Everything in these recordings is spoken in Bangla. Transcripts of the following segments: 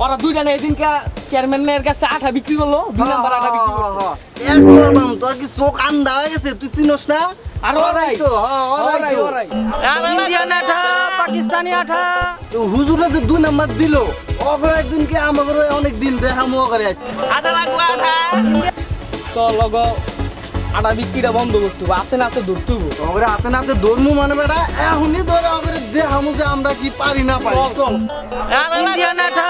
ওরা দুইজনে এদিনকে চেয়ারম্যানের কাছে আঠা বিক্রি করলো, 2 নাম্বার আঠা বিক্রি করলো। তোর কি চোখ আন্ধা হয়ে গেছে? তুই চিনোস না? আর ওরাই তো ওরাই ইন্ডিয়ান আঠা, পাকিস্তানি আঠা। হুজুরে যে 2 নাম্বার দিল, অগরে একদিনকে আমাগরে অনেক দিন দেখামো করে আছে। আঠা লাগবে আঠা। তো লগো আঠা বিক্রিটা বন্ধ করতে হবে, হাতে নাতে ধরতে হবে। অগরে হাতে নাতে ধর্ম মানে বেটা এখনই ধরে অগরে দেখামো যে আমরা কি পারি না পারি। চল ইন্ডিয়ান আঠা,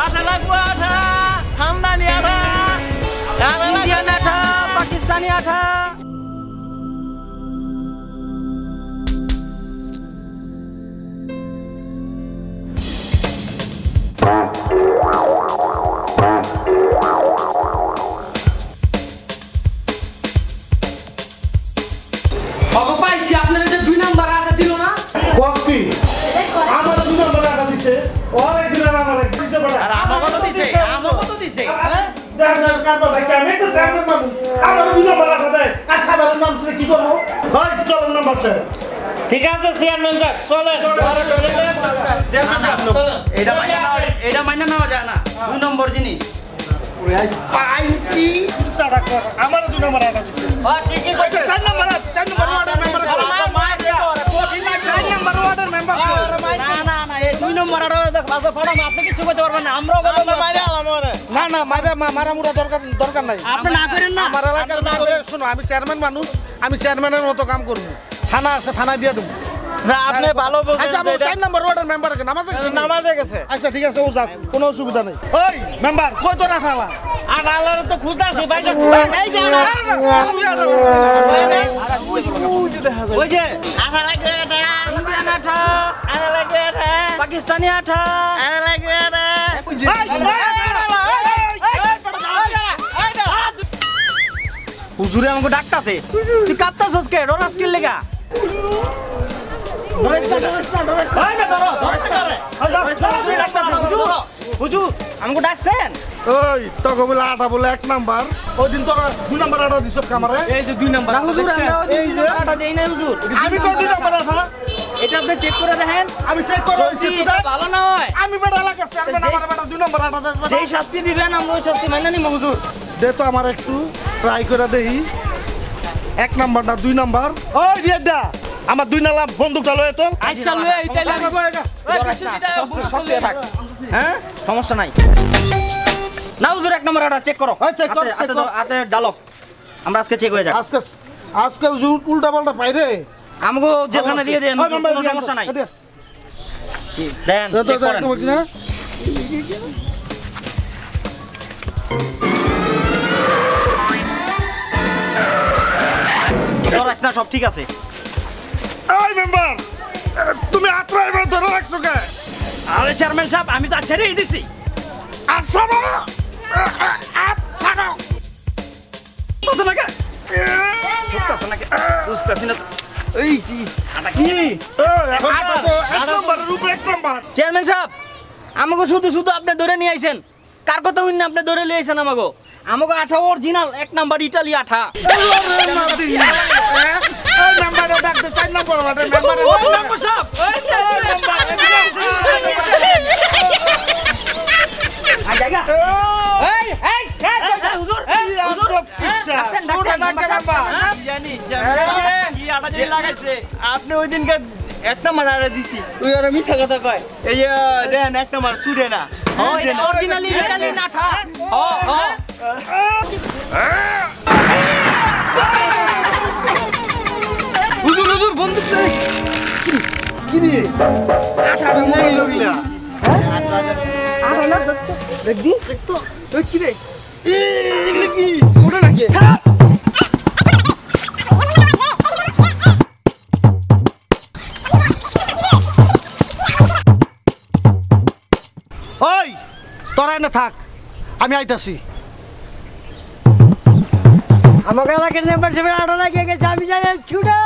আঠা লাগবে আঠা, খানদানি আঠা, ইন্ডিয়ান আঠা, পাকিস্তানি আঠা। পাইছি আপনারা যে 2 নাম্বার আঠা দিল না, কফি আমার 2 নম্বর আটা দিছে ওর একদিন আমার দিছে বড় আর আমাকে তো দিছে হ্যাঁ দাদা কাটো ভাই আমি তো সামনে মানুষ আমার 2 নম্বর আটা দেয় আর সাধারণ মানুষ কি করব হয় চল নাম্বার স্যার ঠিক আছে চেয়ারম্যান সাহেব চলে এটা মাইনা নেওয়া যায় না, 2 নম্বর জিনিস। পাইছি তারা কর আমার 2 নম্বর আটা দিছে হ্যাঁ ঠিকই কইছে। 4 নম্বর ওয়ার্ডের মেম্বার না না না এই 2 নম্বর আটা বাজে ফড়াম, আপনি কিছু করতে পারবেন না। আমরাও না না মারামুরা দরকার নাই আপনি না করেন না। আমার এলাকার ভিতরে শোনো আমি চেয়ারম্যান মানুষ, আমি চেয়ারম্যানের মতো কাম করব। থানা আছে, থানা দিয়ে দেব। না আপনি ভালো বলছেন। আচ্ছা আমার 4 নম্বর ওয়ার্ডের মেম্বার আছে, নামাজে গেছে। আচ্ছা ঠিক আছে ও যাক, কোনো অসুবিধা নেই। ওই মেম্বার কই তো রাখালা আর আলার তো খুঁজতাছি ভাই, এই যে ওই যে আঠা লাগবে আঠা, ইন্ডিয়ান আঠা, আঠা লাগবে আঠা, পাকিস্তানি আঠা, আঠা লাগবে আঠা। হুজুরে আমাকে ডাকতাছে, তুই কাঁপতাছস কে? ডরাস কি লেগা? হুজুর আমাকে ডাকছেন? ওই তোকে বলে আটা বলে 1 নাম্বার, ওই দিন তোরা 2 নাম্বার আটা দিছ কামারে। এই যে 2 নাম্বার না হুজুর আমরা ওই যে আটা দেই না হুজুর। আমি তো 2 নাম্বার আটা, এটা আপনি চেক করে দেখেন। আমি চেক করে যদি এটা ভালো না হয়, আমি বেটা এলাকা চেয়ারম্যান, আমার বেটা 2 নাম্বার আটা দেস বেটা। যেই শাস্তি দিবেন আমরা ওই শাস্তি মাইনা নিব হুজুর। দে তো আমার একটু ট্রাই করে দেই। 1 নাম্বার না 2 নাম্বার? ওই দিয়ে দা আমার 2 নালা বন্দুকটা লয়ে তো। আচ্ছা লয়ে এইটা হ্যাঁ সমস্যা নাই। না হুজুর 1 নম্বর আটা চেক করো। হ্যাঁ, check কর, check কর। হাতে ডালো, আমরা আজকে চেক হয়ে যাক। আজকে উল্টা পাল্টা পাইরে আমাকে যেখানে দিয়ে দেন কোনো সমস্যা নাই। দেন চেক করেন। ডরাস না, সব ঠিক আছে। এই মেম্বার তুমি আত্রাই বের ধরে রাখছো কে? আরে চেয়ারম্যান সাহেব আমি তো ছেড়েই দিছি। আচ্ছা না আচ্ছা না বুঝতে না কে? বুঝতেছ না কে? বুঝতেছি না তো। এই জি আটা কি? আটা তো 1 নম্বরের উপরে 1 নাম্বার। চেয়ারম্যান সাহেব আমাকে শুধু শুধু আপনি ধরে নিয়ে আইছেন, কার কথা হইন না আপনি ধরে নিয়ে আইছেন আমাকে। আমাকে আঠা অরিজিনাল 1 নাম্বার ইটালি আঠা। এই মেম্বারে ডাকতে 4 নম্বর ওয়ার্ডের মেম্বারে নম্বর সাহেব আ জায়গা এই হুজুর হুজুর ডাকছেন জানি কি আটা যে লাগাইছে আপনি ওই দিনকে 1 নাম্বার আটা দিছি। তুই আর মিছা কথা কয়। এই যে দেন 1 নাম্বার চুরে না, অরিজিনালি ইটালি আঠা। হুজুর বন্দুক লইছে। কি রে কি লাগিল গিলা দেখবি দেখতো কি রে এগুলো কি ছোট নাকি ওই তোরা না থাক আমি আইতাছি আমাকে এলাকার নাম্বার 7 আড়া লাগিয়ে গেছে আমি যাই ছুটা